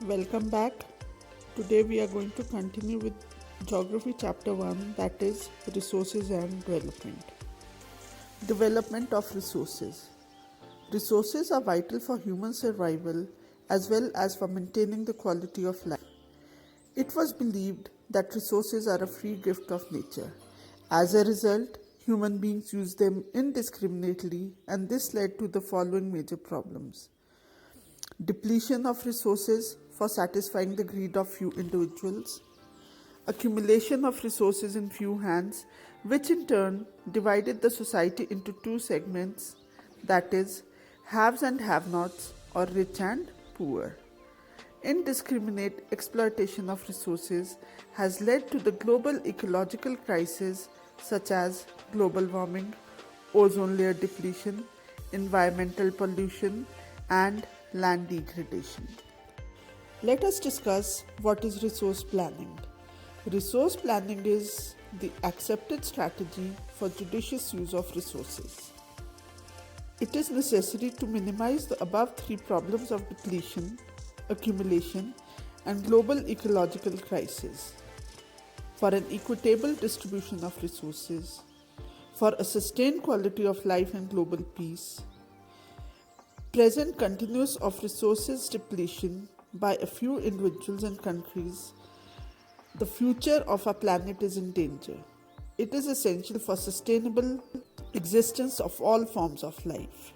Welcome back. Today we are going to continue with Geography Chapter 1, that is Resources and Development. Development of resources. Resources are vital for human survival as well as for maintaining the quality of life. It was believed that resources are a free gift of nature. As a result, human beings use them indiscriminately, and this led to the following major problems: depletion of resources for satisfying the greed of few individuals, accumulation of resources in few hands, which in turn divided the society into two segments, that is, haves and have nots, or rich and poor. Indiscriminate exploitation of resources has led to the global ecological crisis such as global warming, ozone layer depletion, environmental pollution, and land degradation. Let us discuss what is resource planning. Resource planning is the accepted strategy for judicious use of resources. It is necessary to minimize the above three problems of depletion, accumulation, and global ecological crisis, for an equitable distribution of resources, for a sustained quality of life and global peace. Present continuous of resources depletion by a few individuals and countries, the future of our planet is in danger. It is essential for sustainable existence of all forms of life.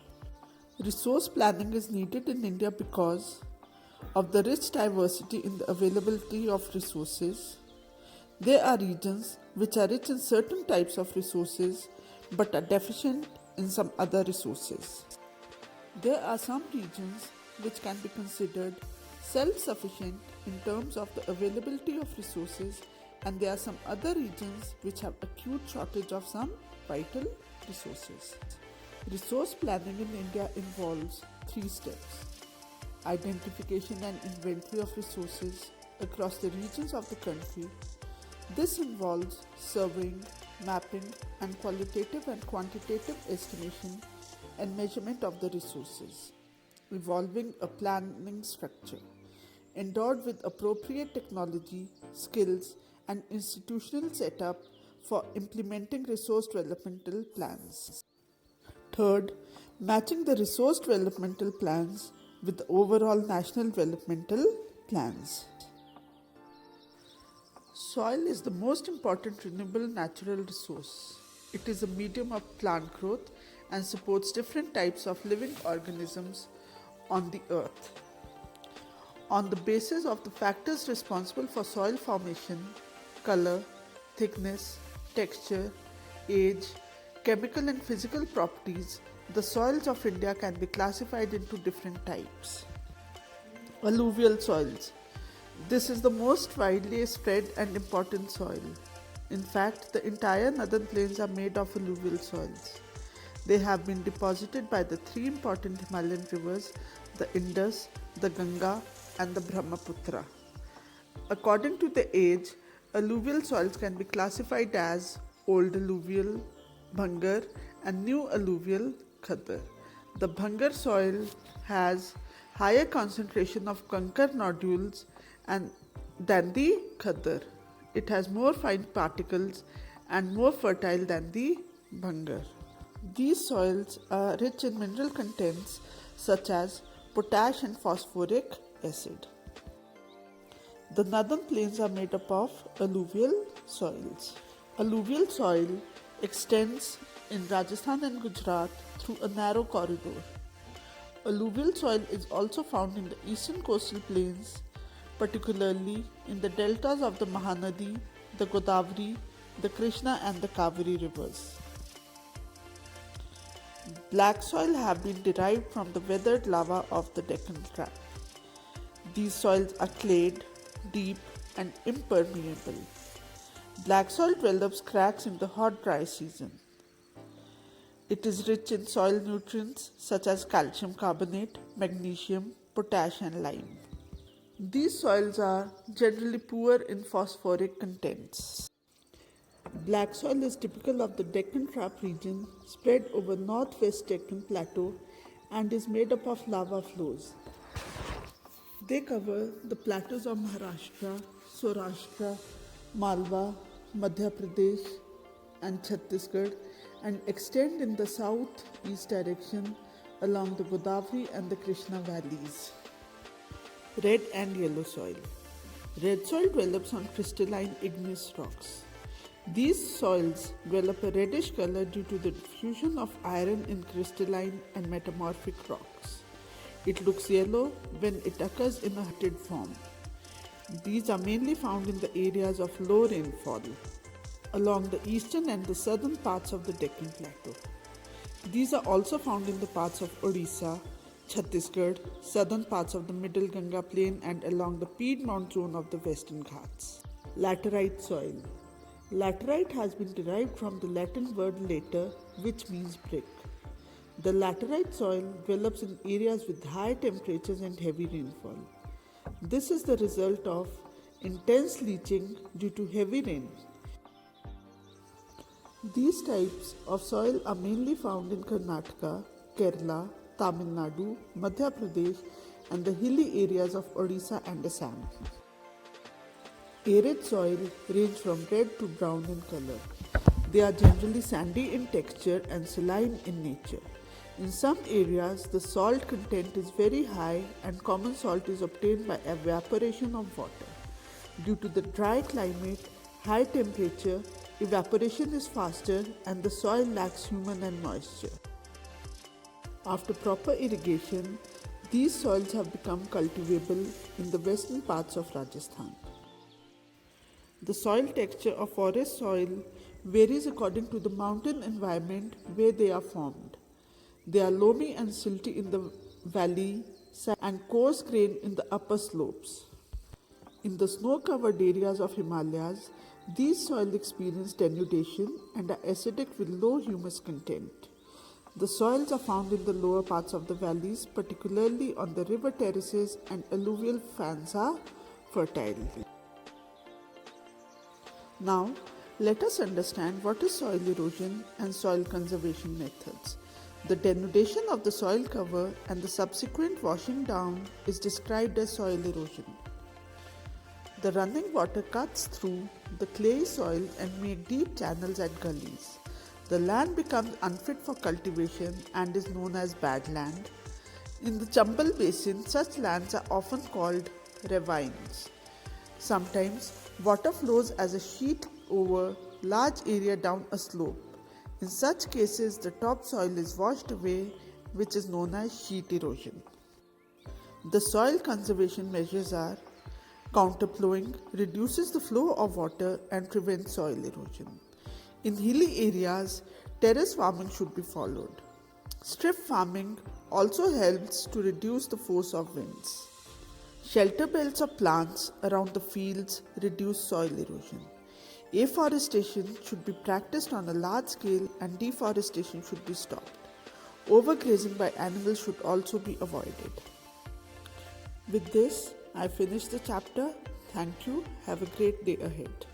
Resource planning is needed in India because of the rich diversity in the availability of resources. There are regions which are rich in certain types of resources but are deficient in some other resources. There are some regions which can be considered self-sufficient in terms of the availability of resources, and there are some other regions which have acute shortage of some vital resources. Resource planning in India involves three steps: identification and inventory of resources across the regions of the country. This involves surveying, mapping, and qualitative and quantitative estimation and measurement of the resources, evolving a planning structure endowed with appropriate technology, skills, and institutional setup for implementing resource developmental plans. Third, matching the resource developmental plans with the overall national developmental plans. Soil is the most important renewable natural resource. It is a medium of plant growth and supports different types of living organisms on the earth. On the basis of the factors responsible for soil formation, color, thickness, texture, age, chemical and physical properties, the soils of India can be classified into different types. Alluvial soils. This is the most widely spread and important soil. In fact, the entire northern plains are made of alluvial soils. They have been deposited by the three important Himalayan rivers, the Indus, the Ganga, and the Brahmaputra. According to the age, alluvial soils can be classified as Old Alluvial, Bhangar, and New Alluvial, Khadar. The Bhangar soil has higher concentration of kankar nodules than the Khadar. It has more fine particles and more fertile than the Bhangar. These soils are rich in mineral contents such as potash and phosphoric acid. The northern plains are made up of alluvial soils. Alluvial soil extends in Rajasthan and Gujarat through a narrow corridor. Alluvial soil is also found in the eastern coastal plains, particularly in the deltas of the Mahanadi, the Godavari, the Krishna, and the Kaveri rivers. Black soil have been derived from the weathered lava of the Deccan Trap. These soils are clayed, deep, and impermeable. Black soil develops cracks in the hot dry season. It is rich in soil nutrients such as calcium carbonate, magnesium, potash, and lime. These soils are generally poor in phosphoric contents. Black soil is typical of the Deccan Trap region spread over northwest Deccan Plateau and is made up of lava flows. They cover the plateaus of Maharashtra, Saurashtra, Malwa, Madhya Pradesh, and Chhattisgarh and extend in the south-east direction along the Godavari and the Krishna valleys. Red and yellow soil. Red soil develops on crystalline igneous rocks. These soils develop a reddish color due to the diffusion of iron in crystalline and metamorphic rocks. It looks yellow when it occurs in a heated form. These are mainly found in the areas of low rainfall along the eastern and the southern parts of the Deccan Plateau. These are also found in the parts of Odisha, Chhattisgarh, southern parts of the Middle Ganga Plain and along the Piedmont zone of the Western Ghats. Laterite soil. Laterite has been derived from the Latin word later, which means brick. The laterite soil develops in areas with high temperatures and heavy rainfall. This is the result of intense leaching due to heavy rain. These types of soil are mainly found in Karnataka, Kerala, Tamil Nadu, Madhya Pradesh and the hilly areas of Odisha and Assam. Arid soil range from red to brown in color. They are generally sandy in texture and saline in nature. In some areas, the salt content is very high and common salt is obtained by evaporation of water. Due to the dry climate, high temperature, evaporation is faster and the soil lacks humus and moisture. After proper irrigation, these soils have become cultivable in the western parts of Rajasthan. The soil texture of forest soil varies according to the mountain environment where they are formed. They are loamy and silty in the valley and coarse-grained in the upper slopes. In the snow-covered areas of Himalayas, these soils experience denudation and are acidic with low humus content. The soils are found in the lower parts of the valleys, particularly on the river terraces and alluvial fans are fertile. Now, let us understand what is soil erosion and soil conservation methods. The denudation of the soil cover and the subsequent washing down is described as soil erosion. The running water cuts through the clayey soil and make deep channels at gullies. The land becomes unfit for cultivation and is known as bad land. In the Chambal Basin, such lands are often called ravines. Sometimes, water flows as a sheet over large area down a slope. In such cases, the topsoil is washed away, which is known as sheet erosion. The soil conservation measures are counterplowing, reduces the flow of water and prevents soil erosion. In hilly areas, terrace farming should be followed. Strip farming also helps to reduce the force of winds. Shelter belts of plants around the fields reduce soil erosion. Afforestation should be practiced on a large scale and deforestation should be stopped. Overgrazing by animals should also be avoided. With this, I finish the chapter. Thank you. Have a great day ahead.